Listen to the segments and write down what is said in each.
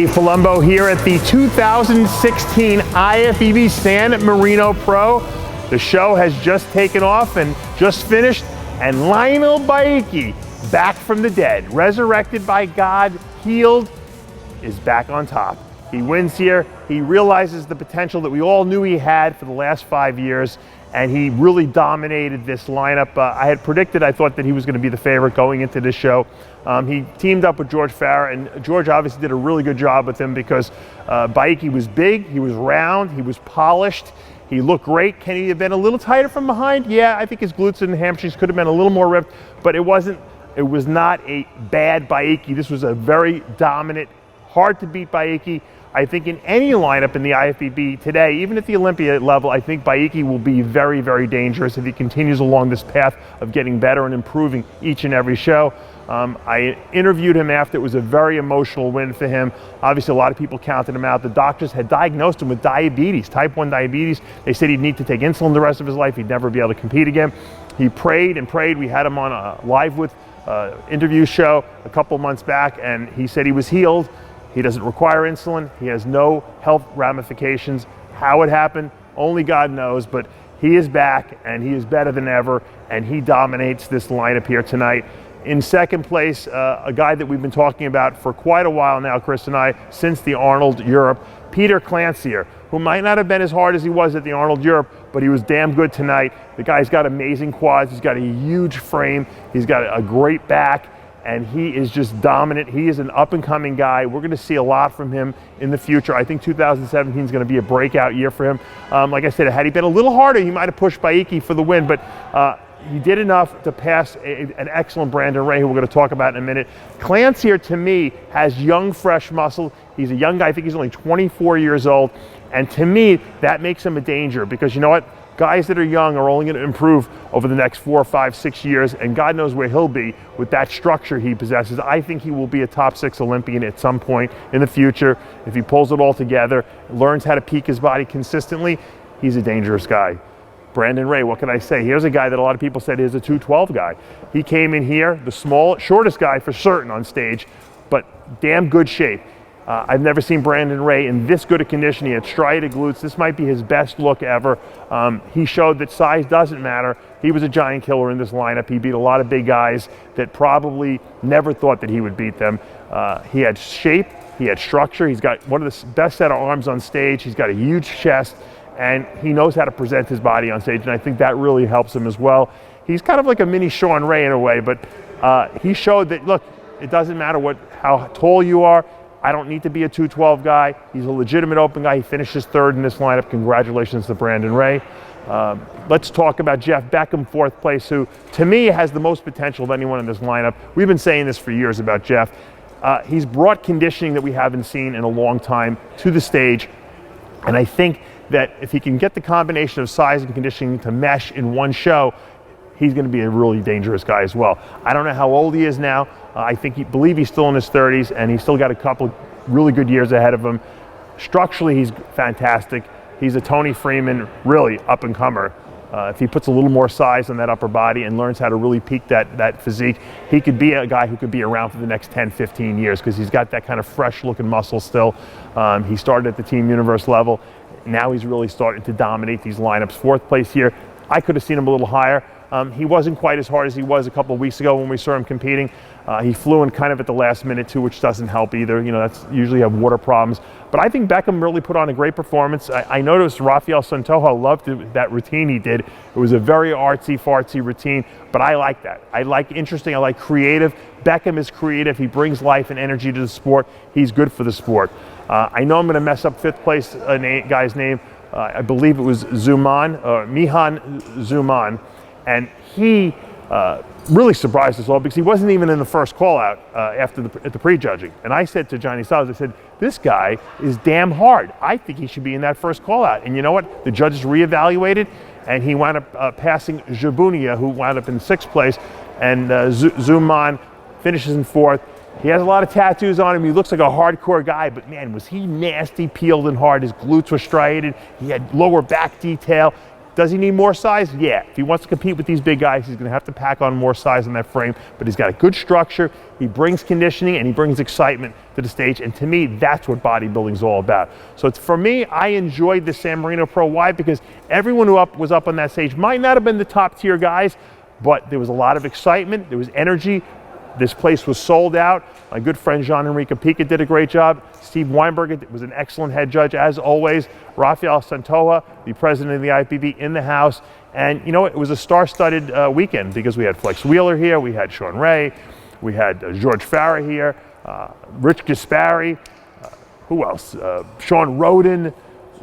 Palumbo here at the 2016 IFBB San Marino Pro. The show has just taken off and just finished, and Lionel Beyeke, back from the dead, resurrected by God, healed, is back on top. He wins here. He realizes the potential that we all knew he had for the last 5 years, and he really dominated this lineup. I had predicted, I thought that he was going to be the favorite going into this show. He teamed up with George Farah, and George obviously did a really good job with him because Beyeke was big, he was round, he was polished, he looked great. Can he have been a little tighter from behind? Yeah, I think his glutes and hamstrings could have been a little more ripped, but it was not a bad Beyeke. This was a very dominant, hard to beat Beyeke. I think in any lineup in the IFBB today, even at the Olympia level, I think Beyeke will be very, very dangerous if he continues along this path of getting better and improving each and every show. I interviewed him after. It was a very emotional win for him. Obviously, a lot of people counted him out. The doctors had diagnosed him with diabetes, type 1 diabetes. They said he'd need to take insulin the rest of his life. He'd never be able to compete again. He prayed and prayed. We had him on a Live with interview show a couple months back, and he said he was healed. He doesn't require insulin. He has no health ramifications. How it happened, only God knows, but he is back and he is better than ever, and he dominates this lineup here tonight. In second place, a guy that we've been talking about for quite a while now, Chris and I, since the Arnold Europe, Petar Klancir, who might not have been as hard as he was at the Arnold Europe, but he was damn good tonight. The guy's got amazing quads. He's got a huge frame. He's got a great back, and he is just dominant. He is an up-and-coming guy. We're going to see a lot from him in the future. I think 2017 is going to be a breakout year for him. Like I said, had he been a little harder, he might have pushed Beyeke for the win, but he did enough to pass an excellent Branden Ray, who we're going to talk about in a minute. Klancir, to me, has young, fresh muscle. He's a young guy. I think he's only 24 years old, and to me, that makes him a danger because, you know what? Guys that are young are only going to improve over the next 4, 5, 6 years, and God knows where he'll be with that structure he possesses. I think he will be a top 6 Olympian at some point in the future. If he pulls it all together, learns how to peak his body consistently, he's a dangerous guy. Branden Ray, what can I say? Here's a guy that a lot of people said is a 212 guy. He came in here, the shortest guy for certain on stage, but damn good shape. I've never seen Branden Ray in this good a condition. He had striated glutes. This might be his best look ever. He showed that size doesn't matter. He was a giant killer in this lineup. He beat a lot of big guys that probably never thought that he would beat them. He had shape. He had structure. He's got one of the best set of arms on stage. He's got a huge chest, and he knows how to present his body on stage, and I think that really helps him as well. He's kind of like a mini Sean Ray in a way, but he showed that, look, it doesn't matter how tall you are. I don't need to be a 212 guy. He's a legitimate open guy. He finishes third in this lineup. Congratulations to Branden Ray. Let's talk about Jeff Beckham, fourth place, who to me has the most potential of anyone in this lineup. We've been saying this for years about Jeff. He's brought conditioning that we haven't seen in a long time to the stage, and I think that if he can get the combination of size and conditioning to mesh in one show, he's going to be a really dangerous guy as well. I don't know how old he is now. I believe he's still in his 30s, and he's still got a couple really good years ahead of him. Structurally, he's fantastic. He's a Tony Freeman, really up-and-comer. If he puts a little more size on that upper body and learns how to really peak that physique, he could be a guy who could be around for the next 10, 15 years because he's got that kind of fresh-looking muscle still. He started at the Team Universe level. Now he's really starting to dominate these lineups. Fourth place here. I could have seen him a little higher. He wasn't quite as hard as he was a couple of weeks ago when we saw him competing. He flew in kind of at the last minute too, which doesn't help either. You know, that's usually have water problems. But I think Beckham really put on a great performance. I noticed Rafael Santojo loved that routine he did. It was a very artsy-fartsy routine, but I like that. I like interesting, I like creative. Beckham is creative. He brings life and energy to the sport. He's good for the sport. I know I'm going to mess up fifth place guy's name. I believe it was Mihan Zuman. And he really surprised us all because he wasn't even in the first call out at the pre-judging. And I said to Johnny Stiles, I said, this guy is damn hard. I think he should be in that first call out. And you know what? The judges reevaluated, and he wound up passing Jabunia, who wound up in sixth place, and Zuman finishes in fourth. He has a lot of tattoos on him. He looks like a hardcore guy, but man, was he nasty, peeled and hard. His glutes were striated. He had lower back detail. Does he need more size? Yeah. If he wants to compete with these big guys, he's going to have to pack on more size on that frame, but he's got a good structure. He brings conditioning and he brings excitement to the stage, and to me, that's what bodybuilding is all about. So for me, I enjoyed the San Marino Pro. Why? Because everyone who was up on that stage might not have been the top tier guys, but there was a lot of excitement, there was energy. This place was sold out. My good friend Jean-Enrique Pica did a great job. Steve Weinberg was an excellent head judge, as always. Rafael Santoja, the president of the IFBB, in the house. And you know, it was a star-studded weekend because we had Flex Wheeler here, we had Sean Ray, we had George Farah here, Rich Gaspari, who else? Sean Roden.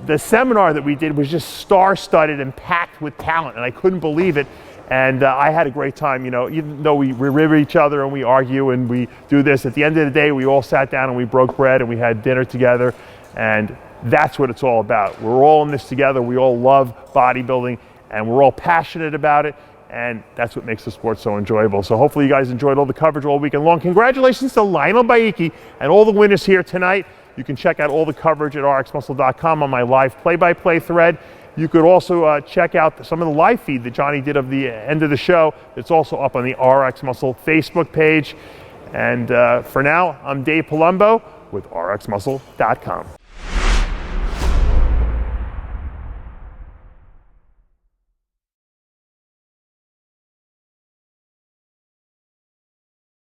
The seminar that we did was just star-studded and packed with talent, and I couldn't believe it. And I had a great time, you know, even though we river each other and we argue and we do this, at the end of the day, we all sat down and we broke bread and we had dinner together, and that's what it's all about. We're all in this together. We all love bodybuilding and we're all passionate about it, and that's what makes the sport so enjoyable. So hopefully you guys enjoyed all the coverage all weekend long. Congratulations to Lionel Beyeke and all the winners here tonight. You can check out all the coverage at rxmuscle.com on my live play-by-play thread. You could also check out some of the live feed that Johnny did of the end of the show. It's also up on the RX Muscle Facebook page. And for now, I'm Dave Palumbo with rxmuscle.com.